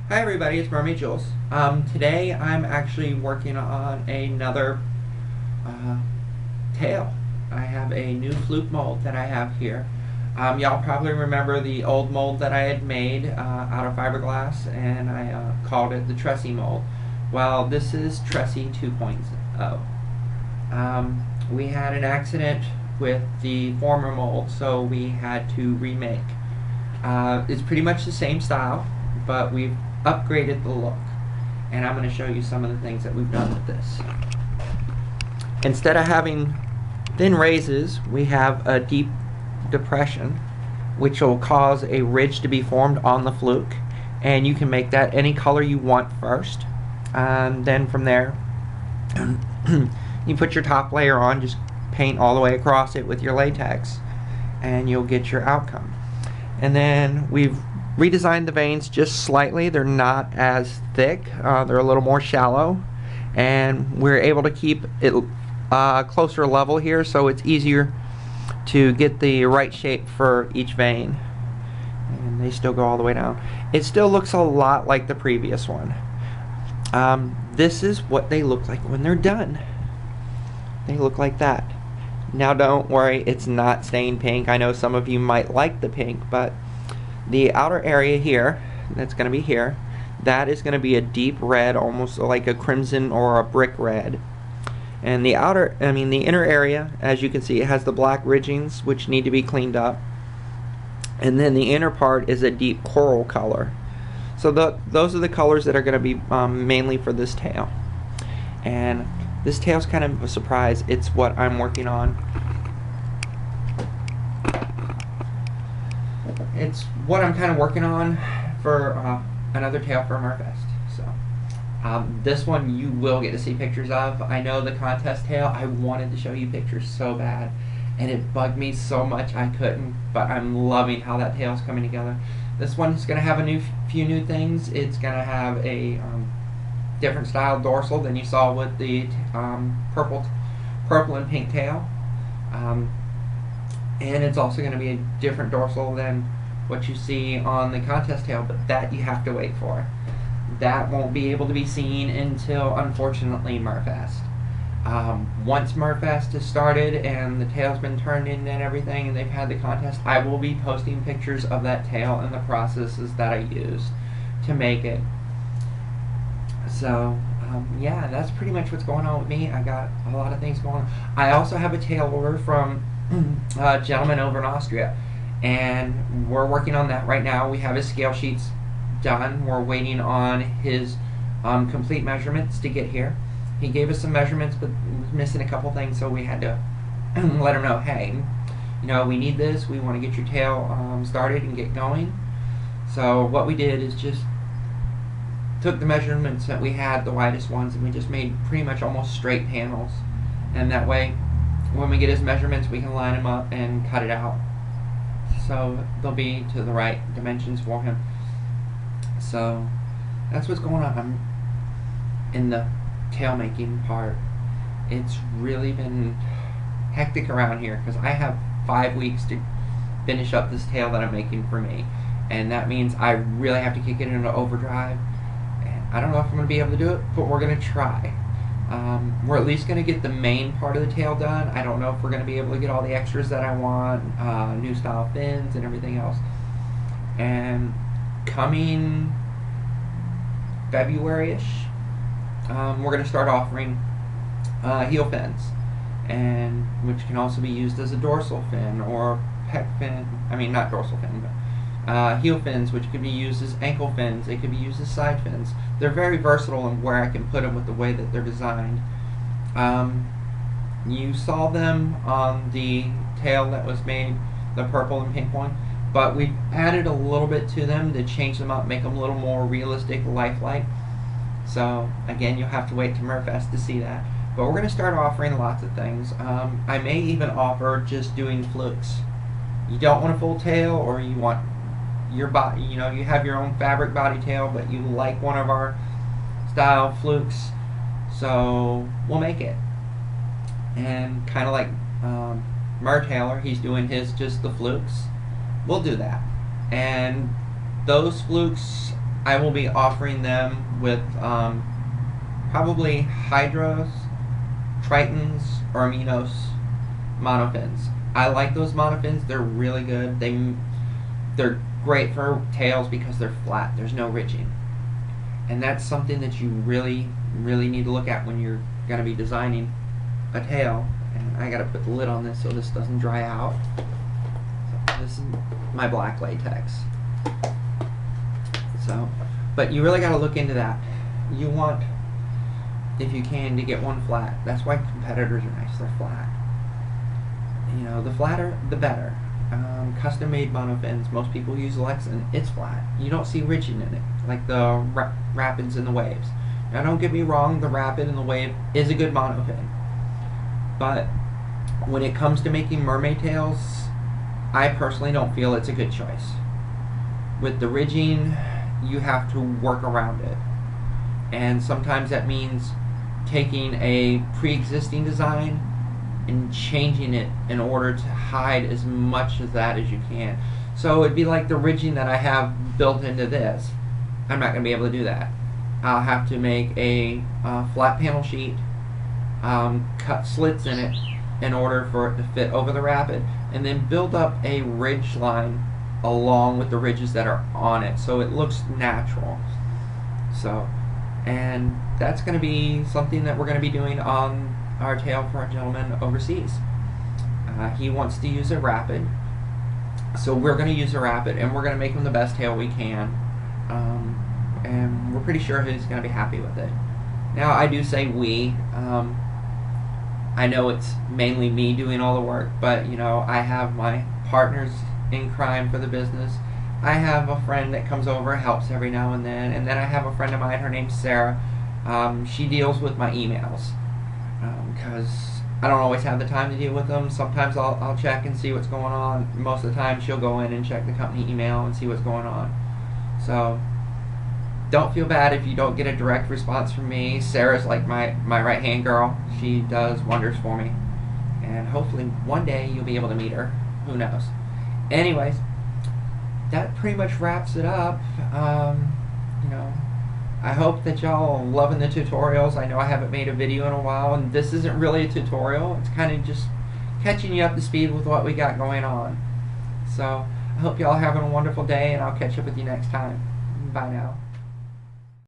Hi everybody, it's Mermaid Jules. Today I'm actually working on another uh, tail. I have a new fluke mold that I have here. Y'all probably remember the old mold that I had made out of fiberglass, and I called it the Tressie mold. Well, this is Tressie 2.0. We had an accident with the former mold, so we had to remake. It's pretty much the same style, but we've upgraded the look, and I'm going to show you some of the things that we've done with this. Instead of having thin raises, we have a deep depression, which will cause a ridge to be formed on the fluke, and you can make that any color you want first, and then from there you put your top layer on, just paint all the way across it with your latex, and you'll get your outcome. And then we've redesigned the veins just slightly. They're not as thick, they're a little more shallow, and we're able to keep it closer level here, so it's easier to get the right shape for each vein. And they still go all the way down. It still looks a lot like the previous one. This is what they look like when they're done. They look like that. Now don't worry, it's not stained pink. I know some of you might like the pink, but the outer area here, that's going to be here, that is going to be a deep red, almost like a crimson or a brick red. And the inner area, as you can see, it has the black ridgings, which need to be cleaned up. And then the inner part is a deep coral color. So those are the colors that are going to be mainly for this tail. And this tail's kind of a surprise. It's what I'm working on. It's what I'm kind of working on for another tail for Merfest. So this one you will get to see pictures of. I know the contest tail, I wanted to show you pictures so bad, and it bugged me so much I couldn't, but I'm loving how that tail's coming together. This one is going to have a few new things. It's going to have a different style dorsal than you saw with the purple and pink tail, and it's also going to be a different dorsal than what you see on the contest tail, but that you have to wait for. That won't be able to be seen until, unfortunately, Merfest. Once Merfest has started and the tail's been turned in and everything, and they've had the contest, I will be posting pictures of that tail and the processes that I used to make it. So yeah, that's pretty much what's going on with me. I got a lot of things going on. I also have a tail order from a gentleman over in Austria, and we're working on that right now. We have his scale sheets done. We're waiting on his complete measurements to get here. He gave us some measurements, but was missing a couple things, so we had to let him know, hey, you know, we need this. We want to get your tail started and get going. So what we did is just took the measurements that we had, the widest ones, and we just made pretty much almost straight panels. And that way, when we get his measurements, we can line them up and cut it out, so they'll be to the right dimensions for him. So that's what's going on in the tail making part. It's really been hectic around here because I have 5 weeks to finish up this tail that I'm making for me, and that means I really have to kick it into overdrive. And I don't know if I'm going to be able to do it, but we're going to try. We're at least going to get the main part of the tail done. I don't know if we're going to be able to get all the extras that I want, new style fins and everything else. And coming February-ish, we're going to start offering heel fins, and which can also be used as a dorsal fin or pec fin. I mean, not dorsal fin, but heel fins, which could be used as ankle fins. They could be used as side fins. They're very versatile in where I can put them with the way that they're designed. You saw them on the tail that was made, the purple and pink one, but we added a little bit to them to change them up, make them a little more realistic, lifelike. So again, you'll have to wait to Merfest to see that. But we're going to start offering lots of things. I may even offer just doing flukes. You don't want a full tail, or you want your body, you know, you have your own fabric body tail, but you like one of our style flukes, so we'll make it. And kind of like Mer Taylor, he's doing his just the flukes. We'll do that. And those flukes I will be offering them with probably Hydros, Tritons, or Aminos monofins. I like those monofins. They're really good. They're great for tails because they're flat. There's no ridging. And that's something that you really need to look at when you're going to be designing a tail. And I got to put the lid on this so this doesn't dry out. So this is my black latex. So, but you really got to look into that. You want, if you can, to get one flat. That's why competitors are nice. They're flat. You know, the flatter, the better. Custom-made monofins, most people use Lexan, it's flat. You don't see ridging in it, like the Rapids and the Waves. Now don't get me wrong, the Rapid and the Wave is a good monofin. But when it comes to making mermaid tails, I personally don't feel it's a good choice. With the ridging, you have to work around it. And sometimes that means taking a pre-existing design and changing it in order to hide as much of that as you can. So it'd be like the ridging that I have built into this. I'm not going to be able to do that. I'll have to make a flat panel sheet, cut slits in it in order for it to fit over the Rapid, and then build up a ridge line along with the ridges that are on it so it looks natural. So, and that's going to be something that we're going to be doing on our tail for a gentleman overseas. He wants to use a Rapid, so we're going to use a Rapid, and we're going to make him the best tail we can, and we're pretty sure he's going to be happy with it. Now I do say we. I know it's mainly me doing all the work, but you know, I have my partners in crime for the business. I have a friend that comes over, helps every now and then I have a friend of mine, her name's Sarah. She deals with my emails because I don't always have the time to deal with them. Sometimes I'll check and see what's going on. Most of the time she'll go in and check the company email and see what's going on. So don't feel bad if you don't get a direct response from me. Sarah's like my right hand girl. She does wonders for me, and hopefully one day you'll be able to meet her. Who knows? Anyways, that pretty much wraps it up. You know, I hope that y'all are loving the tutorials. I know I haven't made a video in a while, and this isn't really a tutorial. It's kind of just catching you up to speed with what we got going on. So I hope y'all are having a wonderful day, and I'll catch up with you next time. Bye now.